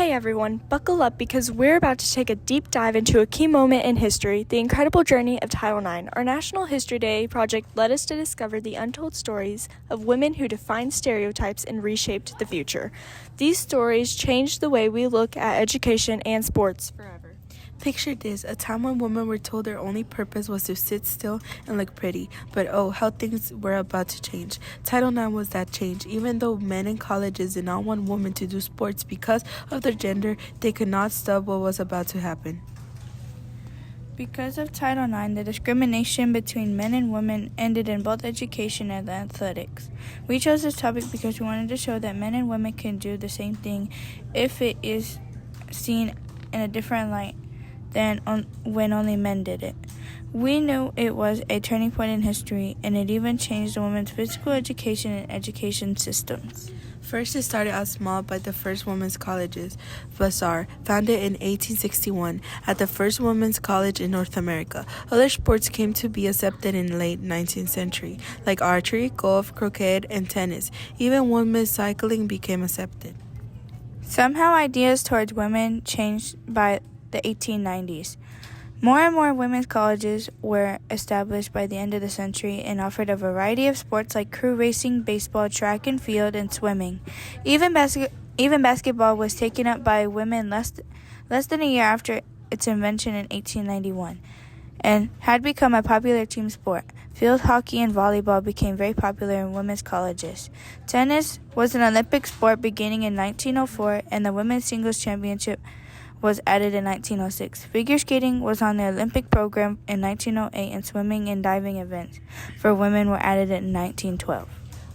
Hey everyone, buckle up because we're about to take a deep dive into a key moment in history, the incredible journey of Title IX. Our National History Day project led us to discover the untold stories of women who defined stereotypes and reshaped the future. These stories changed the way we look at education and sports forever. Picture this, a time when women were told their only purpose was to sit still and look pretty. But oh, how things were about to change. Title IX was that change. Even though men in colleges did not want women to do sports because of their gender, they could not stop what was about to happen. Because of Title IX, the discrimination between men and women ended in both education and athletics. We chose this topic because we wanted to show that men and women can do the same thing if it is seen in a different light than when only men did it. We knew it was a turning point in history, and it even changed the women's physical education and education systems. First, it started out small by the first women's colleges, Vassar, founded in 1861 at the first women's college in North America. Other sports came to be accepted in the late 19th century, like archery, golf, croquet, and tennis. Even women's cycling became accepted. Somehow, ideas towards women changed by the 1890s. More and more women's colleges were established by the end of the century and offered a variety of sports like crew racing, baseball, track and field, and swimming. Even basketball was taken up by women less than a year after its invention in 1891 and had become a popular team sport. Field hockey and volleyball became very popular in women's colleges. Tennis was an Olympic sport beginning in 1904, and the Women's Singles Championship was added in 1906. Figure skating was on the Olympic program in 1908, and swimming and diving events for women were added in 1912.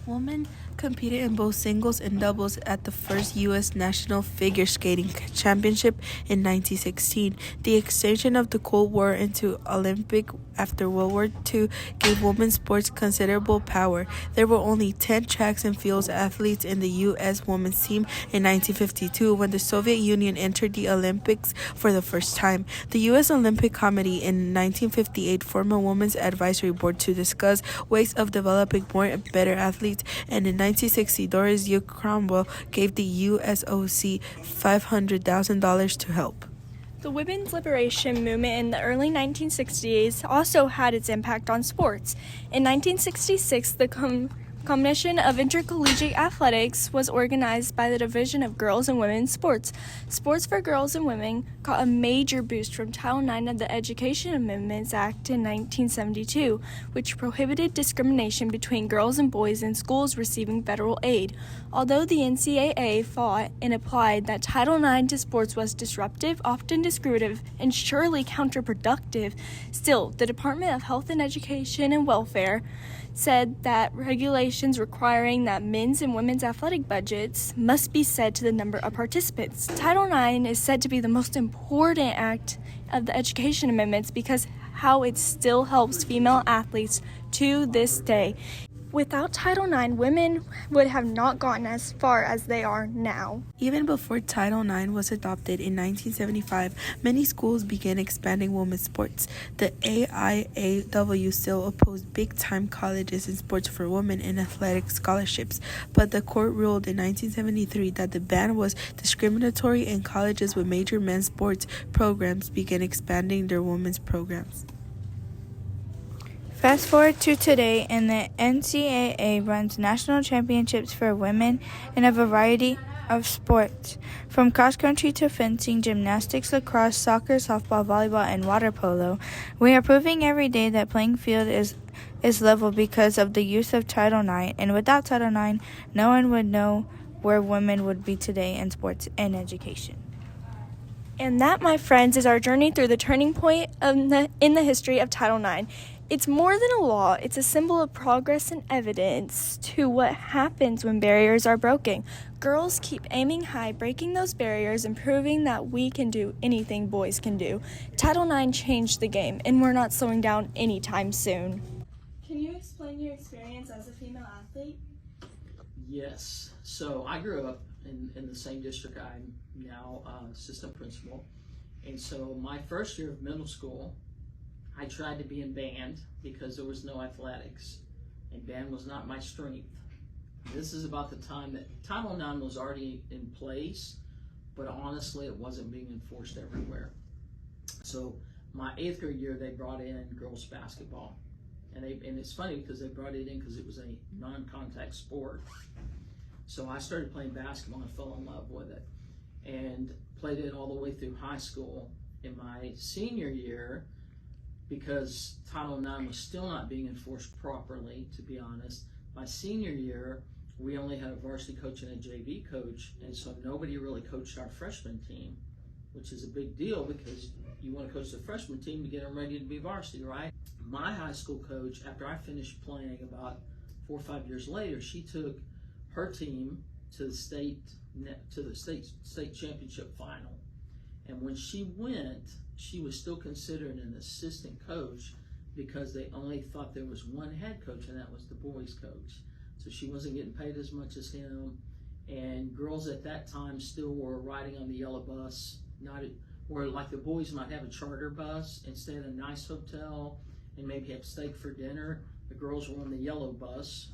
Women competed in both singles and doubles at the first U.S. National Figure Skating Championship in 1916. The extension of the Cold War into Olympic after World War II gave women's sports considerable power. There were only 10 tracks and fields athletes in the U.S. women's team in 1952 when the Soviet Union entered the Olympics for the first time. The U.S. Olympic Committee in 1958 formed a women's advisory board to discuss ways of developing more and better athletes, and in 1960, Doris Duke Cromwell gave the USOC $500,000 to help. The women's liberation movement in the early 1960s also had its impact on sports. In 1966, the Commission of Intercollegiate Athletics was organized by the Division of Girls and Women's Sports. Sports for girls and women got a major boost from Title IX of the Education Amendments Act in 1972, which prohibited discrimination between girls and boys in schools receiving federal aid. Although the NCAA fought and applied that Title IX to sports was disruptive, often discriminative, and surely counterproductive, still, the Department of Health and Education and Welfare said that regulations requiring that men's and women's athletic budgets must be set to the number of participants. Title IX is said to be the most important act of the education amendments because how it still helps female athletes to this day. Without Title IX, women would have not gotten as far as they are now. Even before Title IX was adopted in 1975, many schools began expanding women's sports. The AIAW still opposed big-time colleges and sports for women and athletic scholarships, but the court ruled in 1973 that the ban was discriminatory, and colleges with major men's sports programs began expanding their women's programs. Fast forward to today, and the NCAA runs national championships for women in a variety of sports, from cross-country to fencing, gymnastics, lacrosse, soccer, softball, volleyball, and water polo. We are proving every day that playing field is level because of the use of Title IX, and without Title IX, no one would know where women would be today in sports and education. And that, my friends, is our journey through the turning point in the history of Title IX. It's more than a law. It's a symbol of progress and evidence to what happens when barriers are broken. Girls keep aiming high, breaking those barriers, and proving that we can do anything boys can do. Title IX changed the game, and we're not slowing down anytime soon. Can you explain your experience as a female athlete? Yes. So I grew up in the same district I'm now assistant principal. And so my first year of middle school, I tried to be in band because there was no athletics, and band was not my strength. This is about the time that Title IX was already in place, but honestly, it wasn't being enforced everywhere. So my 8th grade year, they brought in girls basketball, and it's funny because they brought it in because it was a non-contact sport. So I started playing basketball and fell in love with it, and played it all the way through high school. In my senior year, because Title IX was still not being enforced properly, to be honest, my senior year, we only had a varsity coach and a JV coach, and so nobody really coached our freshman team, which is a big deal because you want to coach the freshman team to get them ready to be varsity, right? My high school coach, after I finished playing about 4 or 5 years later, she took her team to the state championship final. And when she went, she was still considered an assistant coach because they only thought there was one head coach, and that was the boys coach. So she wasn't getting paid as much as him. And girls at that time still were riding on the yellow bus, where like the boys might have a charter bus and stay at a nice hotel and maybe have steak for dinner. The girls were on the yellow bus,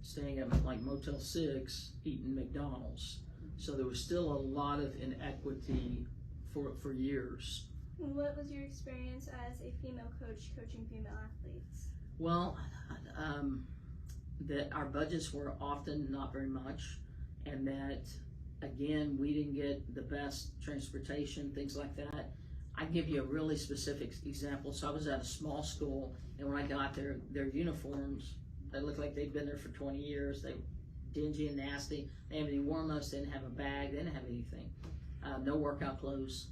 staying at like Motel 6, eating McDonald's. So there was still a lot of inequity for years. What was your experience as a female coach coaching female athletes? Well, that our budgets were often not very much, and that again, we didn't get the best transportation, things like that. I give you a really specific example. So I was at a small school, and when I got there, their uniforms, they looked like they'd been there for 20 years. They were dingy and nasty. They didn't have any warm-ups, they didn't have a bag, they didn't have anything. No workout clothes.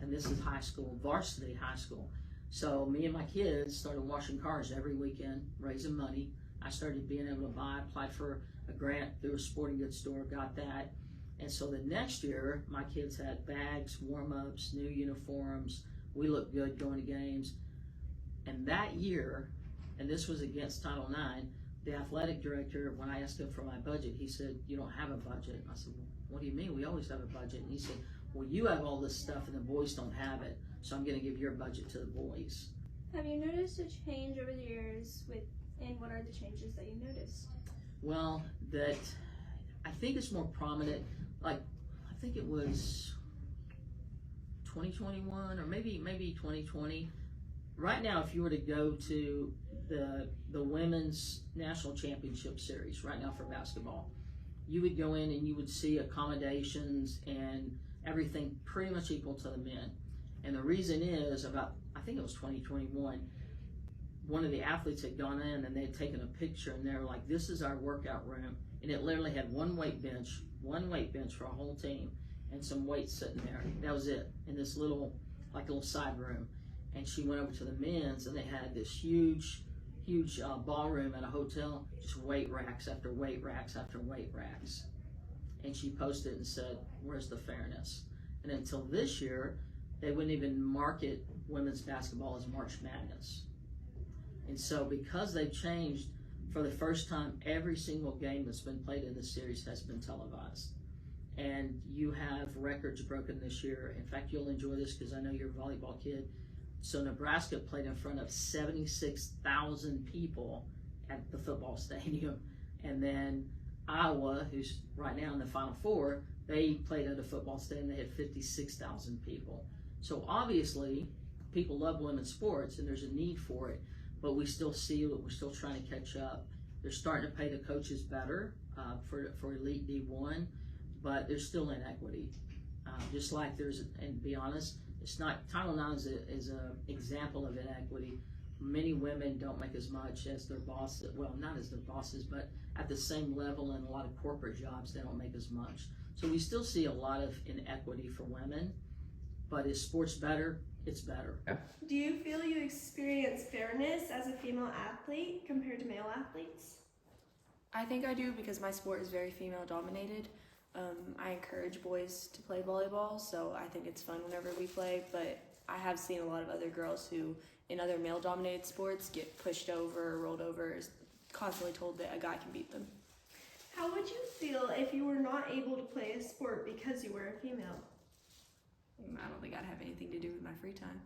And this is high school, varsity high school. So me and my kids started washing cars every weekend, raising money. I started being able to applied for a grant through a sporting goods store, got that. And so the next year, my kids had bags, warm-ups, new uniforms. We looked good going to games. And that year, and this was against Title IX, the athletic director, when I asked him for my budget, he said, "You don't have a budget." I said, "Well, what do you mean? We always have a budget." And he said, "Well, you have all this stuff and the boys don't have it, so I'm going to give your budget to the boys." Have you noticed a change over the years and what are the changes that you noticed? Well, that I think it's more prominent, like I think it was 2021 or maybe 2020. Right now, if you were to go to the women's national championship series right now for basketball, you would go in and you would see accommodations and everything pretty much equal to the men. And the reason is I think it was 2021, one of the athletes had gone in and they had taken a picture and they were like, "This is our workout room." And it literally had one weight bench for a whole team and some weights sitting there. That was it, in this little side room. And she went over to the men's and they had this huge ballroom at a hotel, just weight racks after weight racks after weight racks. And she posted and said, "Where's the fairness?" And until this year, they wouldn't even market women's basketball as March Madness. And so because they've changed, for the first time, every single game that's been played in this series has been televised. And you have records broken this year. In fact, you'll enjoy this because I know you're a volleyball kid. So Nebraska played in front of 76,000 people at the football stadium. And then Iowa, who's right now in the Final Four, they played at a football stadium. They had 56,000 people. So obviously, people love women's sports and there's a need for it. But we still see that we're still trying to catch up. They're starting to pay the coaches better for Elite D1, but there's still inequity. Just like there's, and to be honest, it's not, Title IX is an example of inequity. Many women don't make as much as their bosses, well, not as their bosses, but at the same level in a lot of corporate jobs, they don't make as much. So we still see a lot of inequity for women, but is sports better? It's better. Do you feel you experience fairness as a female athlete compared to male athletes? I think I do because my sport is very female dominated. I encourage boys to play volleyball, so I think it's fun whenever we play, but I have seen a lot of other girls who, in other male dominated sports, get pushed over, rolled over, constantly told that a guy can beat them. How would you feel if you were not able to play a sport because you were a female? I don't think I'd have anything to do with my free time.